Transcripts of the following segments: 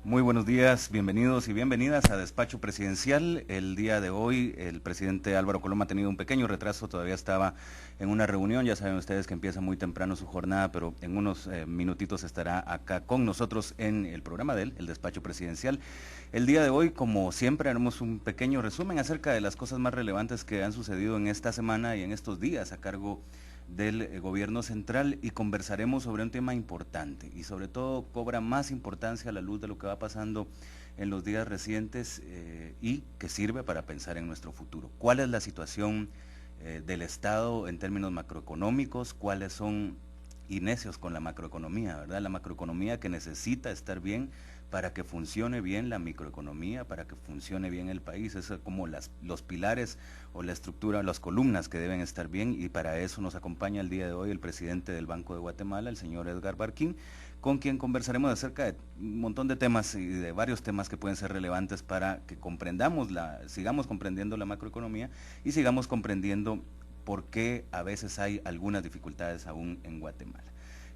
Muy buenos días, bienvenidos y bienvenidas a Despacho Presidencial. El día de hoy el presidente Álvaro Coloma ha tenido un pequeño retraso, todavía estaba en una reunión, ya saben ustedes que empieza muy temprano su jornada, pero en unos minutitos estará acá con nosotros en el programa de él, el Despacho Presidencial. El día de hoy, como siempre, haremos un pequeño resumen acerca de las cosas más relevantes que han sucedido en esta semana y en estos días a cargo del gobierno central, y conversaremos sobre un tema importante y sobre todo cobra más importancia a la luz de lo que va pasando en los días recientes y que sirve para pensar en nuestro futuro. ¿Cuál es la situación del Estado en términos macroeconómicos? ¿Cuáles son necios con la macroeconomía, ¿verdad? La macroeconomía que necesita estar bien para que funcione bien la microeconomía, para que funcione bien el país. Es como los pilares o la estructura, las columnas que deben estar bien, y para eso nos acompaña el día de hoy el presidente del Banco de Guatemala, el señor Edgar Barquín, con quien conversaremos acerca de un montón de temas y de varios temas que pueden ser relevantes para que sigamos comprendiendo la macroeconomía y sigamos comprendiendo por qué a veces hay algunas dificultades aún en Guatemala.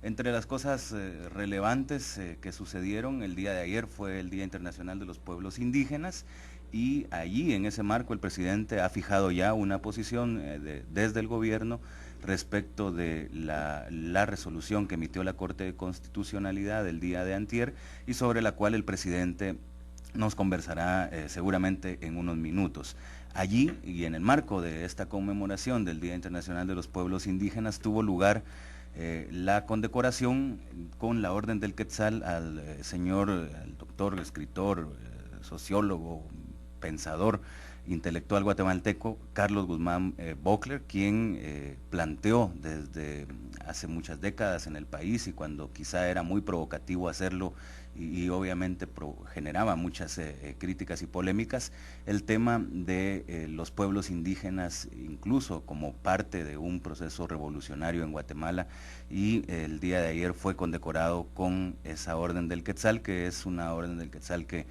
Entre las cosas relevantes que sucedieron el día de ayer fue el Día Internacional de los Pueblos Indígenas, y allí en ese marco el presidente ha fijado ya una posición desde el gobierno respecto de la resolución que emitió la Corte de Constitucionalidad el día de antier y sobre la cual el presidente nos conversará seguramente en unos minutos. Allí y en el marco de esta conmemoración del Día Internacional de los Pueblos Indígenas tuvo lugar la condecoración con la Orden del Quetzal al al doctor, escritor, sociólogo, pensador, intelectual guatemalteco, Carlos Guzmán Bocler, quien planteó desde hace muchas décadas en el país, y cuando quizá era muy provocativo hacerlo y obviamente generaba muchas críticas y polémicas, el tema de los pueblos indígenas, incluso como parte de un proceso revolucionario en Guatemala, y el día de ayer fue condecorado con esa Orden del Quetzal, que es una Orden del Quetzal que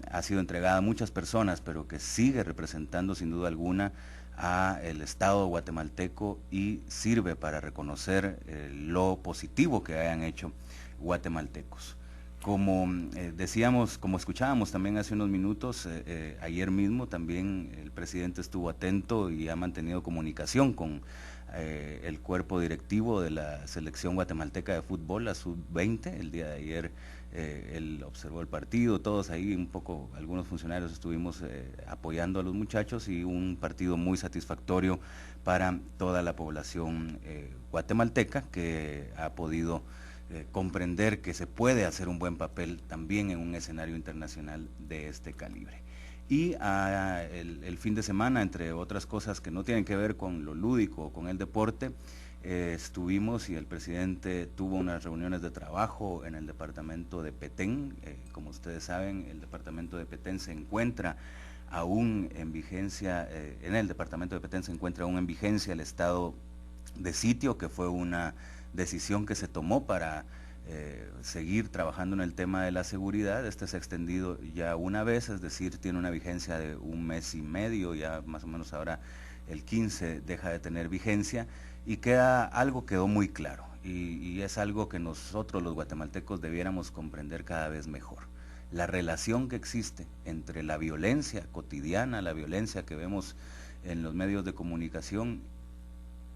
ha sido entregada a muchas personas, pero que sigue representando sin duda alguna a el Estado guatemalteco y sirve para reconocer lo positivo que hayan hecho guatemaltecos. Como decíamos, como escuchábamos también hace unos minutos, ayer mismo también el presidente estuvo atento y ha mantenido comunicación con el cuerpo directivo de la selección guatemalteca de fútbol, la sub-20. El día de ayer él observó el partido, todos ahí un poco, algunos funcionarios estuvimos apoyando a los muchachos, y un partido muy satisfactorio para toda la población guatemalteca, que ha podido comprender que se puede hacer un buen papel también en un escenario internacional de este calibre. Y el fin de semana, entre otras cosas que no tienen que ver con lo lúdico o con el deporte, estuvimos y el presidente tuvo unas reuniones de trabajo en el departamento de Petén. Como ustedes saben, el departamento de Petén se encuentra aún en vigencia, en el departamento de Petén se encuentra aún en vigencia el estado de sitio, que fue una decisión que se tomó para seguir trabajando en el tema de la seguridad. Este se ha extendido ya una vez, es decir, tiene una vigencia de un mes y medio, ya más o menos ahora el 15 deja de tener vigencia, y algo quedó muy claro, y es algo que nosotros los guatemaltecos debiéramos comprender cada vez mejor. La relación que existe entre la violencia cotidiana, la violencia que vemos en los medios de comunicación,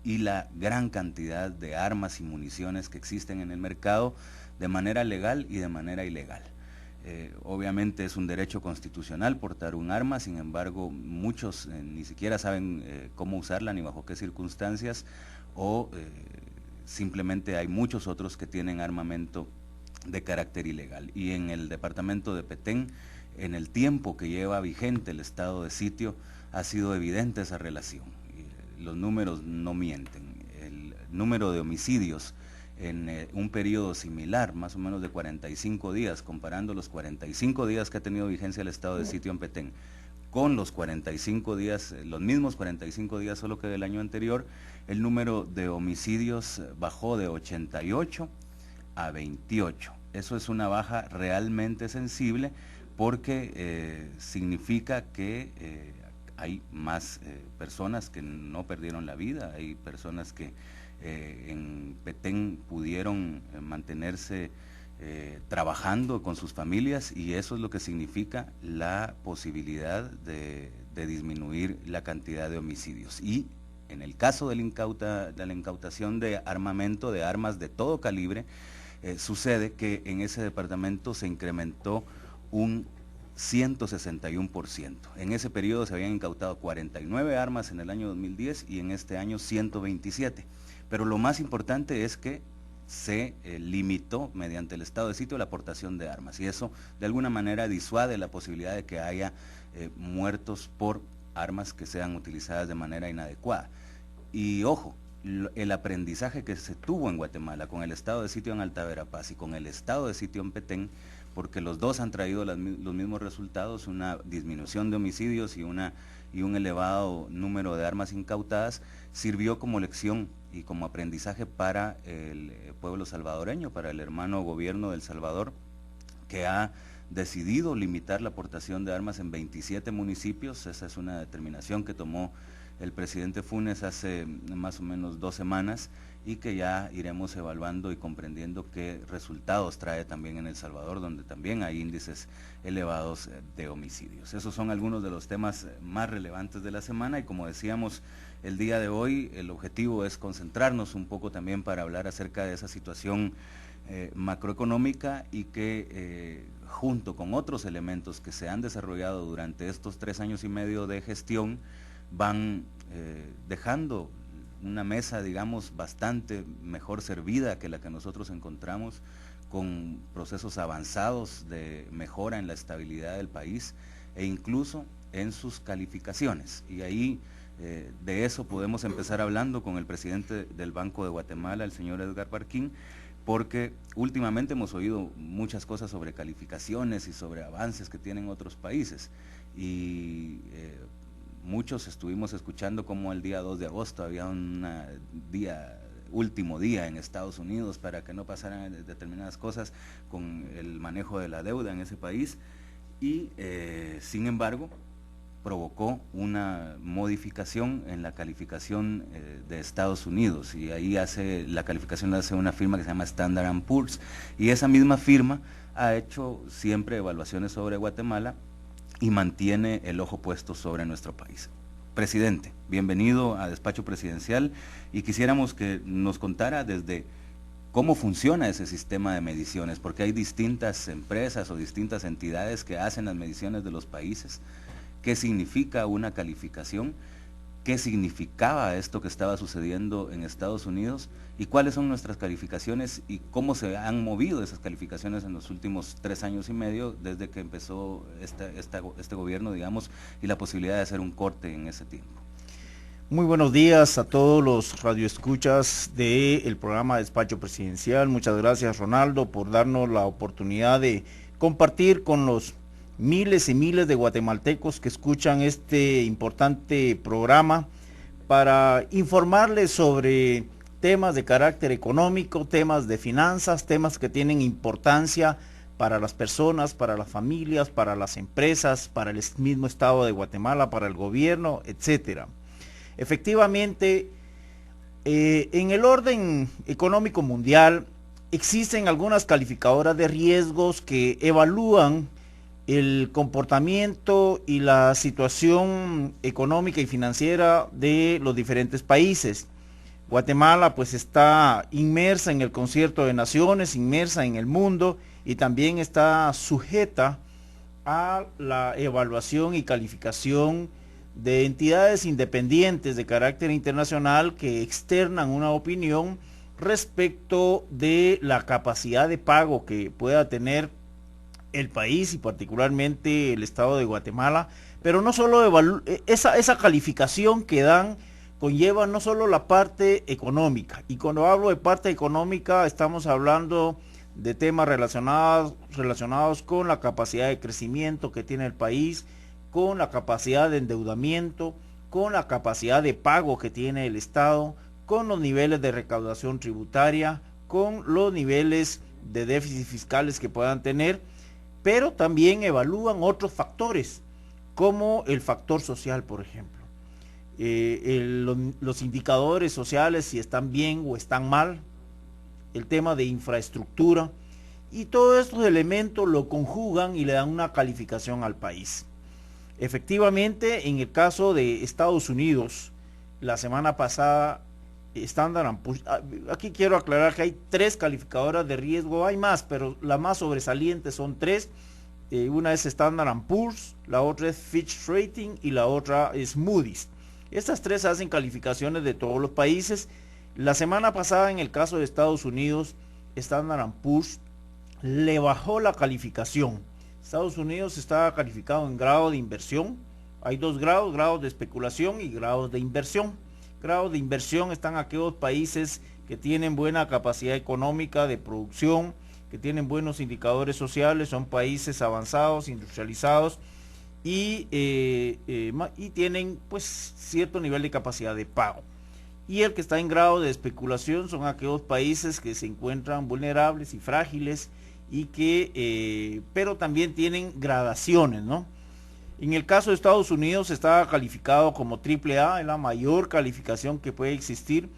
y la gran cantidad de armas y municiones que existen en el mercado de manera legal y de manera ilegal. Obviamente es un derecho constitucional portar un arma, sin embargo muchos ni siquiera saben cómo usarla ni bajo qué circunstancias, o simplemente hay muchos otros que tienen armamento de carácter ilegal. Y en el departamento de Petén, en el tiempo que lleva vigente el estado de sitio, ha sido evidente esa relación. Los números no mienten. El número de homicidios en un periodo similar, más o menos de 45 días, comparando los 45 días que ha tenido vigencia el estado de sitio en Petén con los 45 días, los mismos 45 días solo que del año anterior, el número de homicidios bajó de 88 a 28. Eso es una baja realmente sensible, porque significa que hay más personas que no perdieron la vida, hay personas que en Petén pudieron mantenerse trabajando con sus familias, y eso es lo que significa la posibilidad de disminuir la cantidad de homicidios. Y en el caso de la incautación de armamento, de armas de todo calibre, sucede que en ese departamento se incrementó un 161%. En ese periodo se habían incautado 49 armas en el año 2010 y en este año 127. Pero lo más importante es que se limitó mediante el estado de sitio la aportación de armas, y eso de alguna manera disuade la posibilidad de que haya muertos por armas que sean utilizadas de manera inadecuada. Y ojo, el aprendizaje que se tuvo en Guatemala con el estado de sitio en Alta Verapaz y con el estado de sitio en Petén, porque los dos han traído los mismos resultados, una disminución de homicidios y un elevado número de armas incautadas, sirvió como lección y como aprendizaje para el pueblo salvadoreño, para el hermano gobierno del Salvador, que ha decidido limitar la aportación de armas en 27 municipios. Esa es una determinación que tomó el presidente Funes hace más o menos 2 semanas, y que ya iremos evaluando y comprendiendo qué resultados trae también en El Salvador, donde también hay índices elevados de homicidios. Esos son algunos de los temas más relevantes de la semana, y como decíamos, el día de hoy el objetivo es concentrarnos un poco también para hablar acerca de esa situación macroeconómica, y que junto con otros elementos que se han desarrollado durante estos 3 años y medio de gestión, van dejando una mesa, digamos, bastante mejor servida que la que nosotros encontramos, con procesos avanzados de mejora en la estabilidad del país e incluso en sus calificaciones. Y ahí de eso podemos empezar hablando con el presidente del Banco de Guatemala, el señor Edgar Barquín, porque últimamente hemos oído muchas cosas sobre calificaciones y sobre avances que tienen otros países, y muchos estuvimos escuchando cómo el día 2 de agosto había último día en Estados Unidos para que no pasaran determinadas cosas con el manejo de la deuda en ese país, y sin embargo provocó una modificación en la calificación de Estados Unidos, y ahí la calificación la hace una firma que se llama Standard & Poor's, y esa misma firma ha hecho siempre evaluaciones sobre Guatemala y mantiene el ojo puesto sobre nuestro país. Presidente, bienvenido a Despacho Presidencial, y quisiéramos que nos contara desde cómo funciona ese sistema de mediciones, porque hay distintas empresas o distintas entidades que hacen las mediciones de los países. ¿Qué significa una calificación? ¿Qué significaba esto que estaba sucediendo en Estados Unidos? ¿Y cuáles son nuestras calificaciones y cómo se han movido esas calificaciones en los últimos 3 años y medio desde que empezó este gobierno, digamos, y la posibilidad de hacer un corte en ese tiempo? Muy buenos días a todos los radioescuchas del programa Despacho Presidencial. Muchas gracias, Ronaldo, por darnos la oportunidad de compartir con los miles y miles de guatemaltecos que escuchan este importante programa para informarles sobre temas de carácter económico, temas de finanzas, temas que tienen importancia para las personas, para las familias, para las empresas, para el mismo Estado de Guatemala, para el gobierno, etcétera. Efectivamente, en el orden económico mundial existen algunas calificadoras de riesgos que evalúan el comportamiento y la situación económica y financiera de los diferentes países. Guatemala pues está inmersa en el concierto de naciones, inmersa en el mundo, y también está sujeta a la evaluación y calificación de entidades independientes de carácter internacional que externan una opinión respecto de la capacidad de pago que pueda tener el país y particularmente el Estado de Guatemala. Pero no solo esa calificación que dan conlleva no solo la parte económica, y cuando hablo de parte económica estamos hablando de temas relacionados con la capacidad de crecimiento que tiene el país, con la capacidad de endeudamiento, con la capacidad de pago que tiene el Estado, con los niveles de recaudación tributaria, con los niveles de déficit fiscales que puedan tener, pero también evalúan otros factores, como el factor social, por ejemplo. Los indicadores sociales, si están bien o están mal, el tema de infraestructura, y todos estos elementos lo conjugan y le dan una calificación al país. Efectivamente, en el caso de Estados Unidos, la semana pasada, Standard & Poor's, aquí quiero aclarar que hay 3 calificadoras de riesgo, hay más, pero las más sobresalientes son 3. Una es Standard & Poor's, la otra es Fitch Rating y la otra es Moody's. Estas 3 hacen calificaciones de todos los países. La semana pasada, en el caso de Estados Unidos, Standard & Poor's le bajó la calificación. Estados Unidos está calificado en grado de inversión. Hay 2 grados, grados de especulación y grados de inversión. Grados de inversión están aquellos países que tienen buena capacidad económica de producción, que tienen buenos indicadores sociales, son países avanzados, industrializados y tienen pues cierto nivel de capacidad de pago. Y el que está en grado de especulación son aquellos países que se encuentran vulnerables y frágiles y que pero también tienen gradaciones, ¿no? En el caso de Estados Unidos está calificado como AAA, es la mayor calificación que puede existir,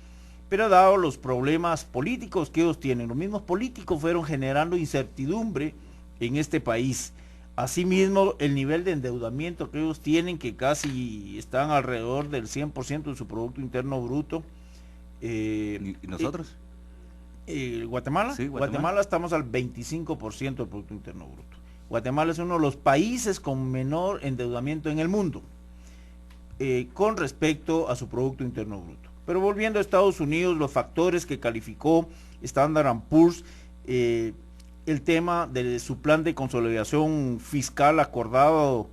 pero dado los problemas políticos que ellos tienen, los mismos políticos fueron generando incertidumbre en este país. Asimismo, el nivel de endeudamiento que ellos tienen, que casi están alrededor del 100% de su Producto Interno Bruto. ¿Y nosotros? Guatemala. Sí, Guatemala estamos al 25% del Producto Interno Bruto. Guatemala es uno de los países con menor endeudamiento en el mundo con respecto a su Producto Interno Bruto. Pero volviendo a Estados Unidos, los factores que calificó Standard & Poor's, el tema de su plan de consolidación fiscal acordado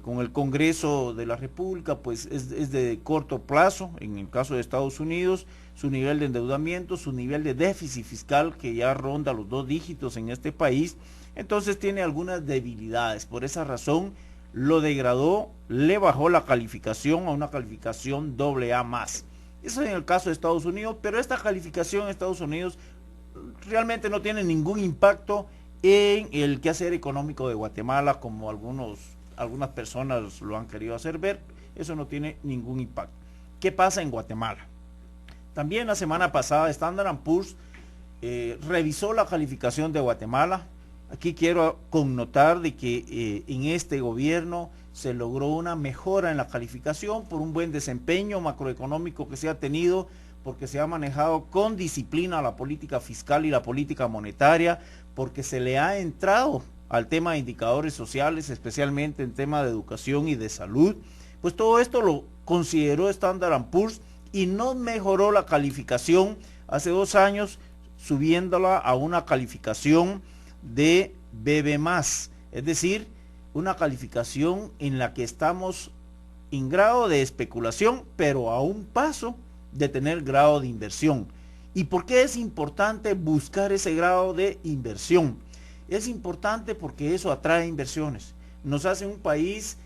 con el Congreso de la República, pues es de corto plazo. En el caso de Estados Unidos, su nivel de endeudamiento, su nivel de déficit fiscal, que ya ronda los 2 dígitos en este país, entonces tiene algunas debilidades. Por esa razón lo degradó, le bajó la calificación a una calificación AA+. Eso en el caso de Estados Unidos, pero esta calificación en Estados Unidos realmente no tiene ningún impacto en el quehacer económico de Guatemala, como algunas personas lo han querido hacer ver. Eso no tiene ningún impacto. ¿Qué pasa en Guatemala? También la semana pasada Standard & Poor's revisó la calificación de Guatemala. Aquí quiero connotar de que en este gobierno se logró una mejora en la calificación por un buen desempeño macroeconómico que se ha tenido, porque se ha manejado con disciplina la política fiscal y la política monetaria, porque se le ha entrado al tema de indicadores sociales, especialmente en tema de educación y de salud. Pues todo esto lo consideró Standard & Poor's y no mejoró la calificación hace 2 años, subiéndola a una calificación de BB+, es decir, una calificación en la que estamos en grado de especulación, pero a un paso de tener grado de inversión. ¿Y por qué es importante buscar ese grado de inversión? Es importante porque eso atrae inversiones, nos hace un país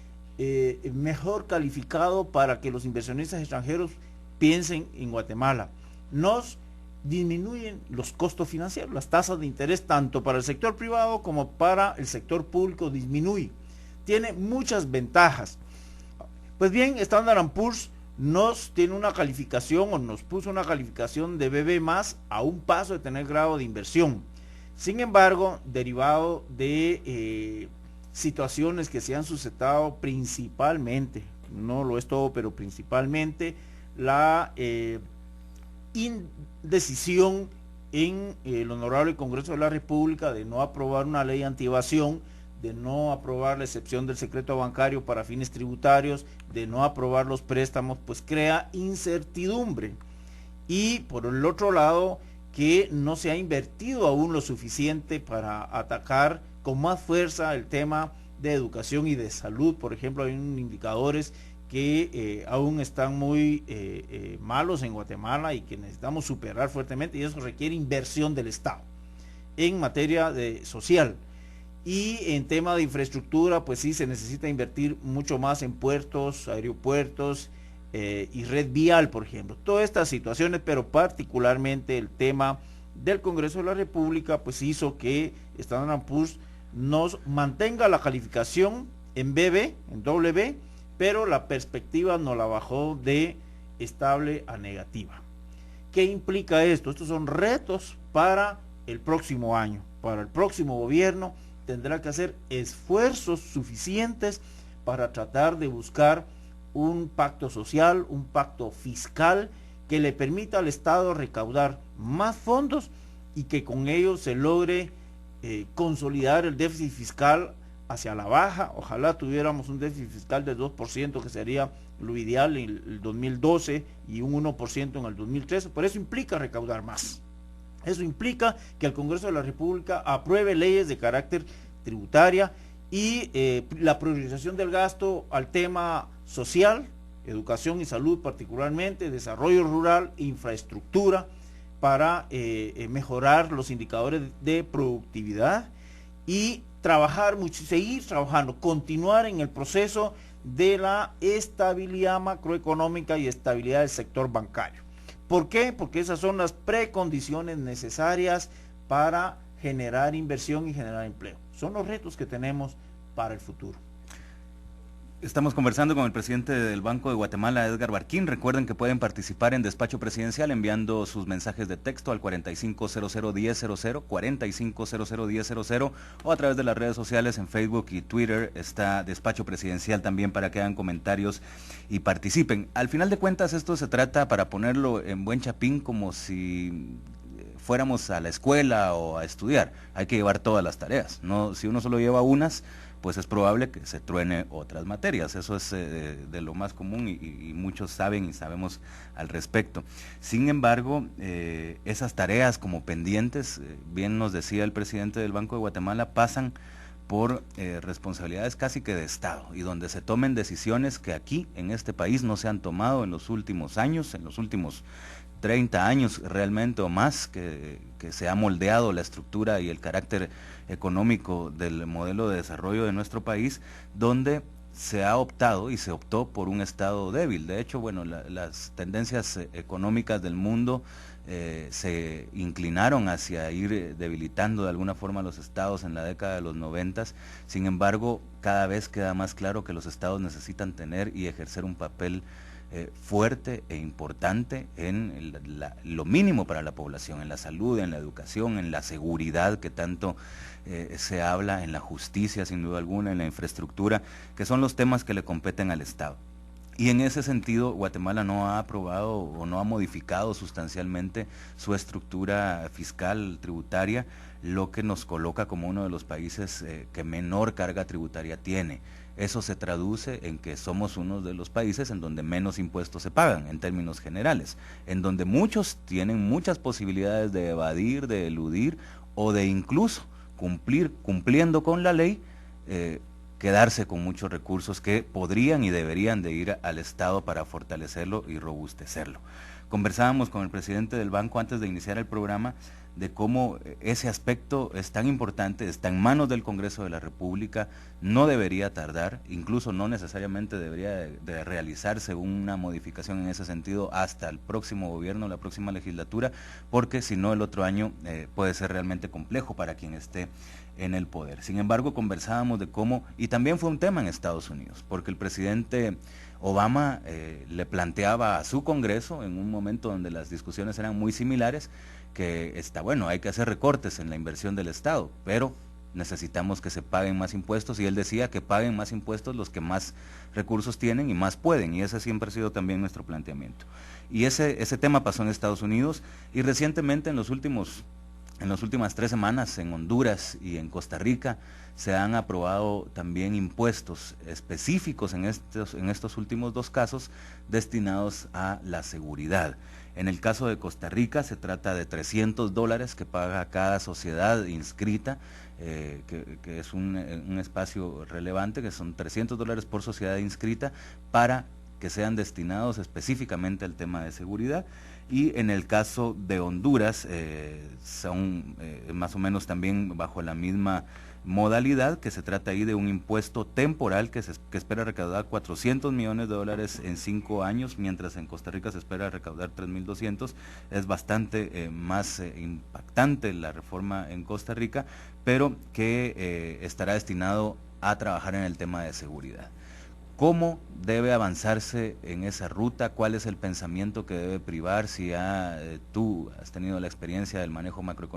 mejor calificado para que los inversionistas extranjeros piensen en Guatemala. Nos disminuyen los costos financieros, las tasas de interés tanto para el sector privado como para el sector público disminuye. Tiene muchas ventajas. Pues bien, Standard & Poor's nos tiene una calificación o nos puso una calificación de BB+ a un paso de tener grado de inversión. Sin embargo, derivado de situaciones que se han suscitado principalmente, no lo es todo, pero principalmente la indecisión en el Honorable Congreso de la República de no aprobar una ley anti-evasión, de no aprobar la excepción del secreto bancario para fines tributarios, de no aprobar los préstamos, pues crea incertidumbre. Y por el otro lado, que no se ha invertido aún lo suficiente para atacar con más fuerza el tema de educación y de salud. Por ejemplo, hay indicadores que aún están muy malos en Guatemala y que necesitamos superar fuertemente, y eso requiere inversión del Estado en materia social. Y en tema de infraestructura, pues sí se necesita invertir mucho más en puertos, aeropuertos y red vial, por ejemplo. Todas estas situaciones, pero particularmente el tema del Congreso de la República, pues hizo que Standard & Poor's nos mantenga la calificación en BB, en W, pero la perspectiva nos la bajó de estable a negativa. ¿Qué implica esto? Estos son retos para el próximo año. para el próximo gobierno tendrá que hacer esfuerzos suficientes para tratar de buscar un pacto social, un pacto fiscal que le permita al Estado recaudar más fondos y que con ello se logre consolidar el déficit fiscal hacia la baja. Ojalá tuviéramos un déficit fiscal de 2%, que sería lo ideal en el 2012, y un 1% en el 2013. Por eso implica recaudar más. Eso implica que el Congreso de la República apruebe leyes de carácter tributaria y la priorización del gasto al tema social, educación y salud particularmente, desarrollo rural, infraestructura, para mejorar los indicadores de productividad y trabajar mucho, seguir trabajando, continuar en el proceso de la estabilidad macroeconómica y estabilidad del sector bancario. ¿Por qué? Porque esas son las precondiciones necesarias para generar inversión y generar empleo. Son los retos que tenemos para el futuro. Estamos conversando con el presidente del Banco de Guatemala, Edgar Barquín. Recuerden que pueden participar en Despacho Presidencial enviando sus mensajes de texto al 4500-1000, 4500-1000, o a través de las redes sociales en Facebook y Twitter está Despacho Presidencial también, para que hagan comentarios y participen. Al final de cuentas, esto se trata, para ponerlo en buen chapín, como si fuéramos a la escuela o a estudiar. Hay que llevar todas las tareas, ¿no? Si uno solo lleva unas, pues es probable que se truene otras materias. Eso es de lo más común y muchos saben y sabemos al respecto. Sin embargo, esas tareas como pendientes, bien nos decía el presidente del Banco de Guatemala, pasan por responsabilidades casi que de Estado, y donde se tomen decisiones que aquí en este país no se han tomado en los últimos años, en los últimos 30 años realmente o más, que se ha moldeado la estructura y el carácter económico del modelo de desarrollo de nuestro país, donde se ha optado y se optó por un Estado débil. De hecho, bueno, las tendencias económicas del mundo se inclinaron hacia ir debilitando de alguna forma a los estados en la década de los 90. Sin embargo, cada vez queda más claro que los estados necesitan tener y ejercer un papel fuerte e importante en lo mínimo para la población, en la salud, en la educación, en la seguridad que tanto se habla, en la justicia sin duda alguna, en la infraestructura, que son los temas que le competen al Estado. Y en ese sentido, Guatemala no ha aprobado o no ha modificado sustancialmente su estructura fiscal tributaria, lo que nos coloca como uno de los países que menor carga tributaria tiene. Eso se traduce en que somos uno de los países en donde menos impuestos se pagan, en términos generales, en donde muchos tienen muchas posibilidades de evadir, de eludir o de incluso cumpliendo con la ley, quedarse con muchos recursos que podrían y deberían de ir al Estado para fortalecerlo y robustecerlo. Conversábamos con el presidente del banco antes de iniciar el programa de cómo ese aspecto es tan importante, está en manos del Congreso de la República, no debería tardar, incluso no necesariamente debería de realizarse una modificación en ese sentido hasta el próximo gobierno, la próxima legislatura, porque si no el otro año puede ser realmente complejo para quien esté en el poder. Sin embargo, conversábamos de cómo, y también fue un tema en Estados Unidos, porque el presidente Obama le planteaba a su Congreso, en un momento donde las discusiones eran muy similares, que está bueno, hay que hacer recortes en la inversión del Estado, pero necesitamos que se paguen más impuestos, y él decía que paguen más impuestos los que más recursos tienen y más pueden, y ese siempre ha sido también nuestro planteamiento. Y ese tema pasó en Estados Unidos, y recientemente en las últimas 3 semanas en Honduras y en Costa Rica se han aprobado también impuestos específicos en estos últimos 2 casos destinados a la seguridad. En el caso de Costa Rica se trata de $300 que paga cada sociedad inscrita, que es un espacio relevante, que son $300 por sociedad inscrita, para que sean destinados específicamente al tema de seguridad. Y en el caso de Honduras son más o menos también bajo la misma modalidad, que se trata ahí de un impuesto temporal que espera recaudar $400 millones en 5 años, mientras en Costa Rica se espera recaudar 3.200. Es bastante más impactante la reforma en Costa Rica, pero que estará destinado a trabajar en el tema de seguridad. ¿Cómo debe avanzarse en esa ruta? ¿Cuál es el pensamiento que debe privar? Si tú has tenido la experiencia del manejo macroeconómico